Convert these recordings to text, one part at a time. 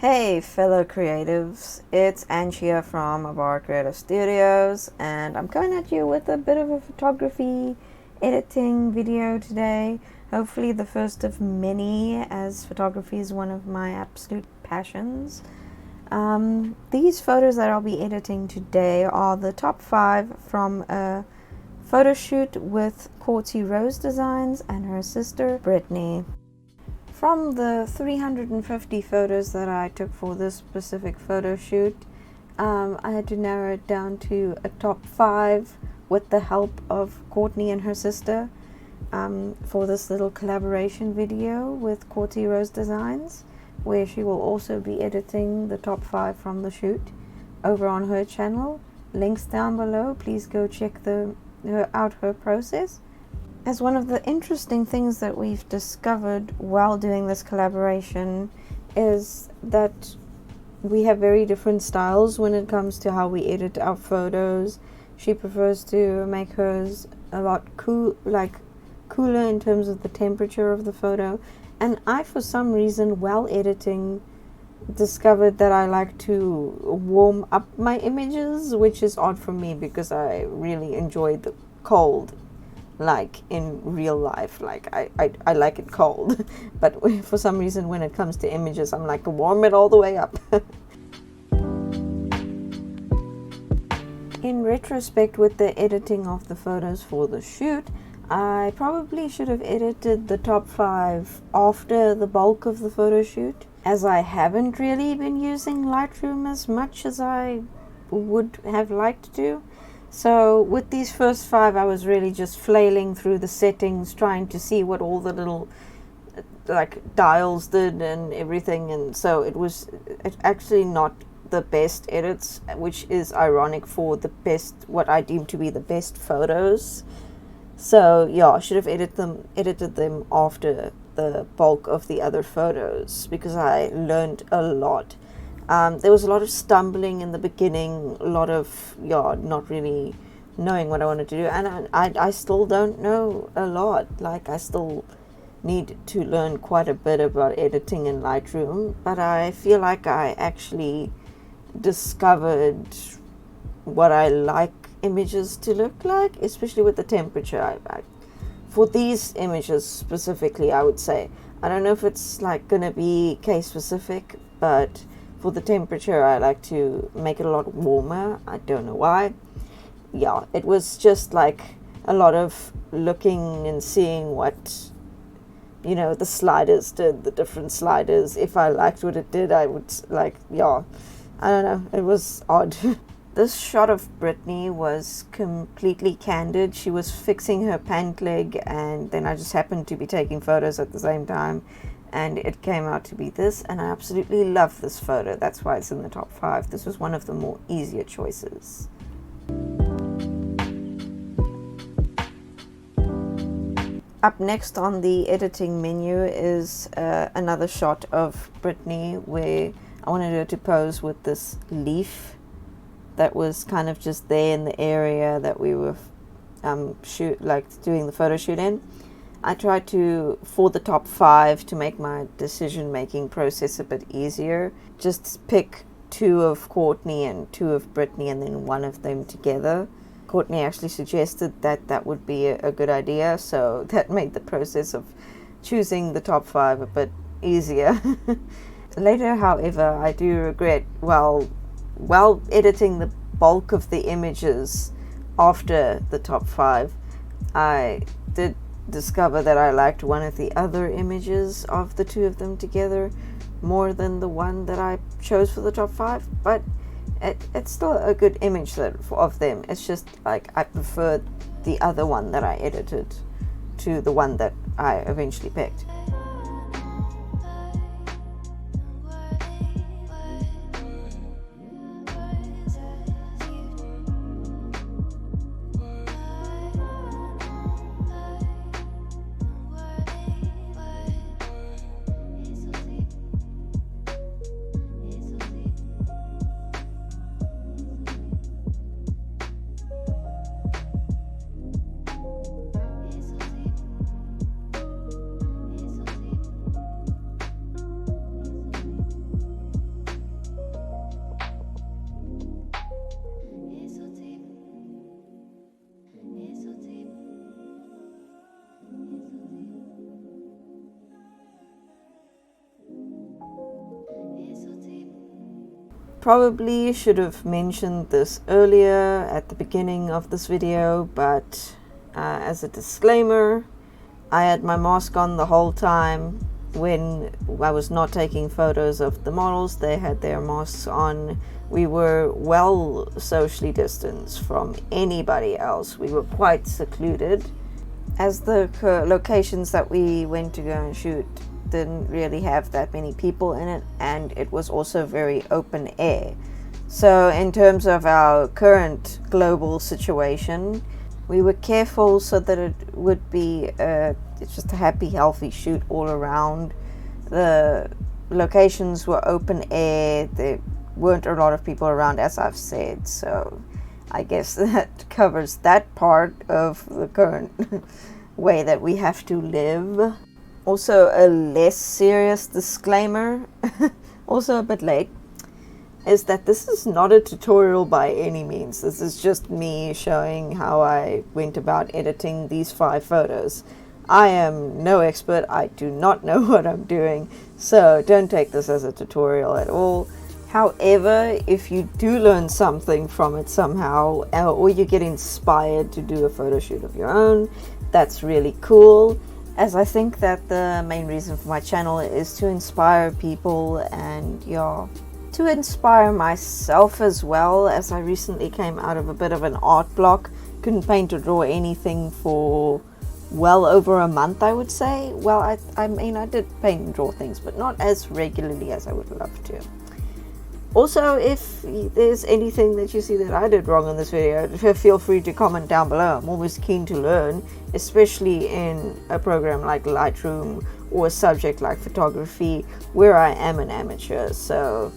Hey fellow creatives, it's Angia from Avara Creative Studios, and I'm coming at you with a bit of a photography editing video today. Hopefully the first of many, as photography is one of my absolute passions. These photos that I'll be editing today are the top 5 from a photo shoot with Courtsiie Rose Designs and her sister Brittany. From the 350 photos that I took for this specific photo shoot, I had to narrow it down to a top 5 with the help of Courtney and her sister for this little collaboration video with Courtsiie Rose Designs, where she will also be editing the top 5 from the shoot over on her channel. Links down below. Please go check out her process. As one of the interesting things that we've discovered while doing this collaboration is that we have very different styles when it comes to how we edit our photos. She prefers to make hers a lot cooler in terms of the temperature of the photo, and I, for some reason, while editing, discovered that I like to warm up my images, which is odd for me because I really enjoy the cold. Like in real life, like I like it cold, but for some reason when it comes to images, I'm like, warm it all the way up. In retrospect, with the editing of the photos for the shoot, I probably should have edited the top 5 after the bulk of the photo shoot, as I haven't really been using Lightroom as much as I would have liked to. So with these first 5, I was really just flailing through the settings, trying to see what all the little dials did and everything, and so it's actually not the best edits, which is ironic for what I deem to be the best photos. So yeah, I should have edited them after the bulk of the other photos, because I learned a lot. There was a lot of stumbling in the beginning, a lot of not really knowing what I wanted to do, and I still don't know a lot. Like, I still need to learn quite a bit about editing in Lightroom, but I feel like I actually discovered what I like images to look like, especially with the temperature. For these images specifically, I would say, I don't know if it's like gonna be case specific, but for the temperature, I like to make it a lot warmer. I don't know why. Yeah, it was just like a lot of looking and seeing what, the sliders did, the different sliders. If I liked what it did, I would I don't know. It was odd. This shot of Brittany was completely candid. She was fixing her pant leg, and then I just happened to be taking photos at the same time. And it came out to be this, and I absolutely love this photo. That's why it's in the top 5. This was one of the more easier choices. Up next on the editing menu is another shot of Brittany, where I wanted her to pose with this leaf that was kind of just there in the area that we were doing the photo shoot in. I tried to, for the top 5, to make my decision-making process a bit easier, just pick 2 of Courtney and 2 of Brittany, and then one of them together. Courtney actually suggested that would be a good idea, so that made the process of choosing the top 5 a bit easier. Later, however, I do regret, while editing the bulk of the images after the top 5, I did discover that I liked one of the other images of the 2 of them together more than the one that I chose for the top 5, but it's still a good image of them. It's just like I preferred the other one that I edited to the one that I eventually picked. probably should have mentioned this earlier at the beginning of this video, but as a disclaimer, I had my mask on the whole time. When I was not taking photos of the models, they had their masks on. We were well socially distanced from anybody else. We were quite secluded, as the locations that we went to go and shoot didn't really have that many people in it, and it was also very open air. So in terms of our current global situation, we were careful so that it would be just a happy, healthy shoot all around. The locations were open air. There weren't a lot of people around, as I've said, so I guess that covers that part of the current way that we have to live. Also, a less serious disclaimer, also a bit late, is that this is not a tutorial by any means. This is just me showing how I went about editing these 5 photos. I am no expert. I do not know what I'm doing, so don't take this as a tutorial at all. However, if you do learn something from it somehow, or you get inspired to do a photo shoot of your own, that's really cool, as I think that the main reason for my channel is to inspire people, and to inspire myself as well, as I recently came out of a bit of an art block. Couldn't paint or draw anything for well over a month, I would say. Well, I mean, I did paint and draw things, but not as regularly as I would love to. Also, if there's anything that you see that I did wrong in this video, feel free to comment down below. I'm always keen to learn, especially in a program like Lightroom or a subject like photography, where I am an amateur. So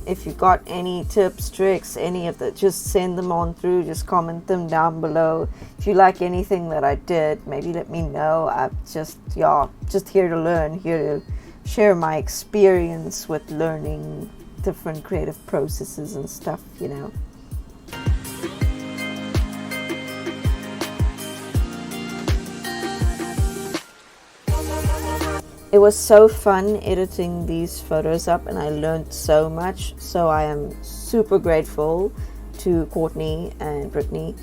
if you got any tips, tricks, any of that, just send them on through. Just comment them down below. If you like anything that I did, maybe let me know. I'm just here to learn, here to share my experience with learning different creative processes and stuff, you know. It was so fun editing these photos up, and I learned so much. So I am super grateful to Courtney and Brittany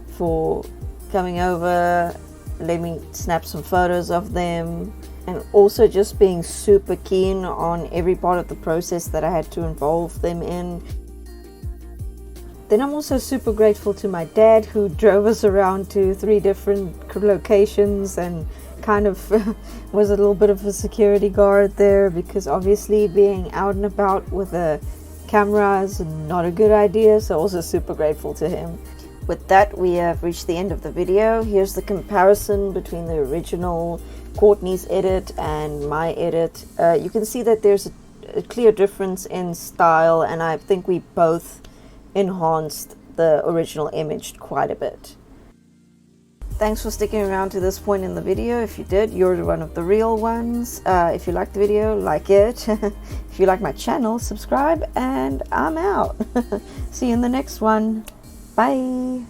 for coming over, letting me snap some photos of them, and also just being super keen on every part of the process that I had to involve them in. Then I'm also super grateful to my dad, who drove us around to 3 different locations and kind of was a little bit of a security guard there, because obviously being out and about with a camera is not a good idea. So also super grateful to him. With that, we have reached the end of the video. Here's the comparison between the original Courtney's edit and my edit. You can see that there's a clear difference in style, and I think we both enhanced the original image quite a bit. Thanks for sticking around to this point in the video. If you did, you're one of the real ones. If you liked the video, like it. If you like my channel, subscribe, and I'm out. See you in the next one. Bye.